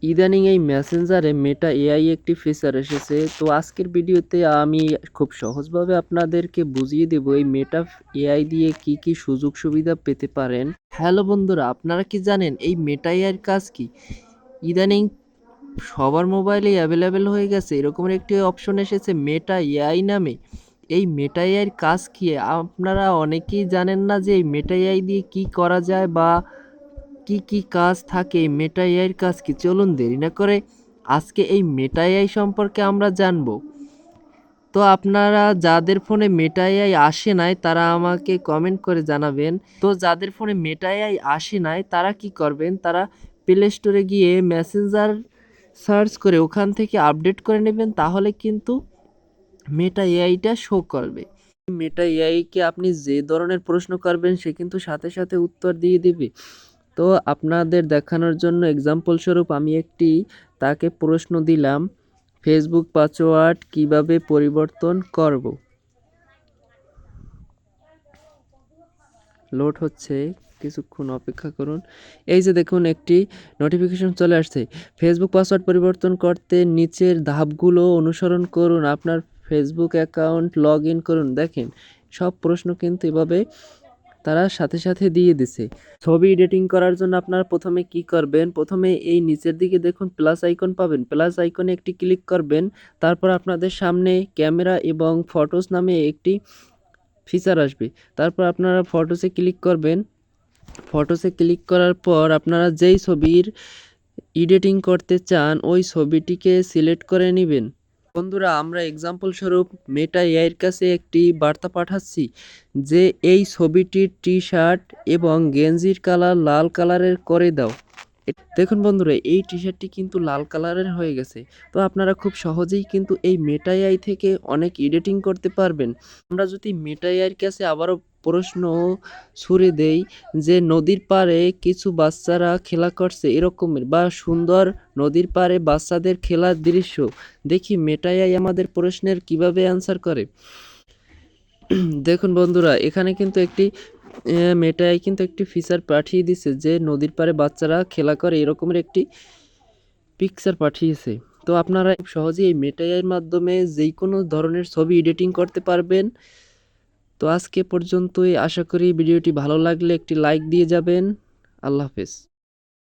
ইদানিং এই মেসেঞ্জারে মেটা এআই একটি ফিচার এসেছে। তো আজকের ভিডিওতে আমি খুব সহজভাবে আপনাদেরকে বুঝিয়ে দেব এই মেটা এআই দিয়ে কি কি সুযোগ সুবিধা পেতে পারেন। হ্যালো বন্ধুরা, আপনারা কি জানেন এই মেটা এআইয়ের কাজ কি? ইদানিং সবার মোবাইলেই অ্যাভেলেবেল হয়ে গেছে এরকমের একটি অপশন এসেছে মেটা এআই নামে। এই মেটা এআইয়ের কাজ কি? আপনারা অনেকেই জানেন না যে এই মেটা এআই দিয়ে কি করা যায় বা কি কি কাজ থাকে। মেটা এআইয়ের কাজ কি? চলুন দেরি না করে আজকে এই মেটা এআই সম্পর্কে আমরা জানবো। তো আপনারা যাদের ফোনে মেটা এআই আসে নাই তারা আমাকে কমেন্ট করে জানাবেন। তো যাদের ফোনে মেটা এআই আসে নাই তারা কি করবেন, তারা প্লে স্টোরে গিয়ে মেসেঞ্জার সার্চ করে ওখান থেকে আপডেট করে নেবেন, তাহলে কিন্তু মেটা এআইটা শো করবে। মেটা এআইকে আপনি যে ধরনের প্রশ্ন করবেন সে কিন্তু সাথে সাথে উত্তর দিয়ে দেবে। তো আপনাদের দেখানোর জন্য এক্সাম্পল স্বরূপ আমি একটি তাকে প্রশ্ন দিলাম, ফেসবুক পাসওয়ার্ড কিভাবে পরিবর্তন করব। লোড হচ্ছে, কিছুক্ষণ অপেক্ষা করুন। এই যে দেখুন একটি নোটিফিকেশন চলে আসছে, ফেসবুক পাসওয়ার্ড পরিবর্তন করতে নিচের ধাপগুলো অনুসরণ করুন, আপনার ফেসবুক অ্যাকাউন্ট লগ ইন করুন। দেখেন সব প্রশ্ন কিন্তু এভাবে তারা সাথে সাথে দিয়ে দিছে। ছবি এডিটিং করার জন্য আপনারা প্রথমে কি করবেন, প্রথমে এই নিচের দিকে দেখুন প্লাস আইকন পাবেন, প্লাস আইকনে একটি ক্লিক করবেন। তারপর আপনাদের সামনে ক্যামেরা এবং ফটোস নামে একটি ফিচার আসবে। তারপর আপনারা ফটোসে ক্লিক করবেন। ফটোসে ক্লিক করার পর আপনারা যেই ছবির এডিটিং করতে চান ওই ছবিটিকে সিলেক্ট করে নেবেন। বন্ধুরা, আমরা এক্সাম্পল স্বরূপ মেটা এআইয়ের কাছে একটি বার্তা পাঠাচ্ছি যে এই ছবিটির টি শার্ট এবং গেঞ্জির কালার লাল কালারের করে দাও। দেখুন বন্ধুরা, এই টি শার্টটি কিন্তু লাল কালারের হয়ে গেছে। তো আপনারা খুব সহজেই কিন্তু এই মেটা এআই থেকে অনেক এডিটিং করতে পারবেন। আমরা যদি মেটা এআইয়ের কাছে আবারও প্রশ্ন ছুড়ে দেই যে নদীর পাড়ে কিছু বাচ্চারা খেলা করছে এরকমের, বা সুন্দর নদীর পাড়ে বাচ্চাদের খেলার দৃশ্য, দেখি মেটা এআই আমাদের প্রশ্নের কিভাবে অ্যান্সার করে। দেখুন বন্ধুরা, এখানে কিন্তু একটি মেটা এআই কিন্তু একটি ফিচার পাঠিয়ে দিছে যে নদীর পাড়ে বাচ্চারা খেলা করে এরকমের একটি পিকচার পাঠিয়েছে। তো আপনারা খুব সহজেই এই মেটা এআইয়ের মাধ্যমে যেই কোনো ধরনের ছবি এডিটিং করতে পারবেন। তো আজকে পর্যন্তই, আশা করি ভিডিওটি ভালো লাগলে একটি লাইক দিয়ে যাবেন। আল্লাহ হাফেজ।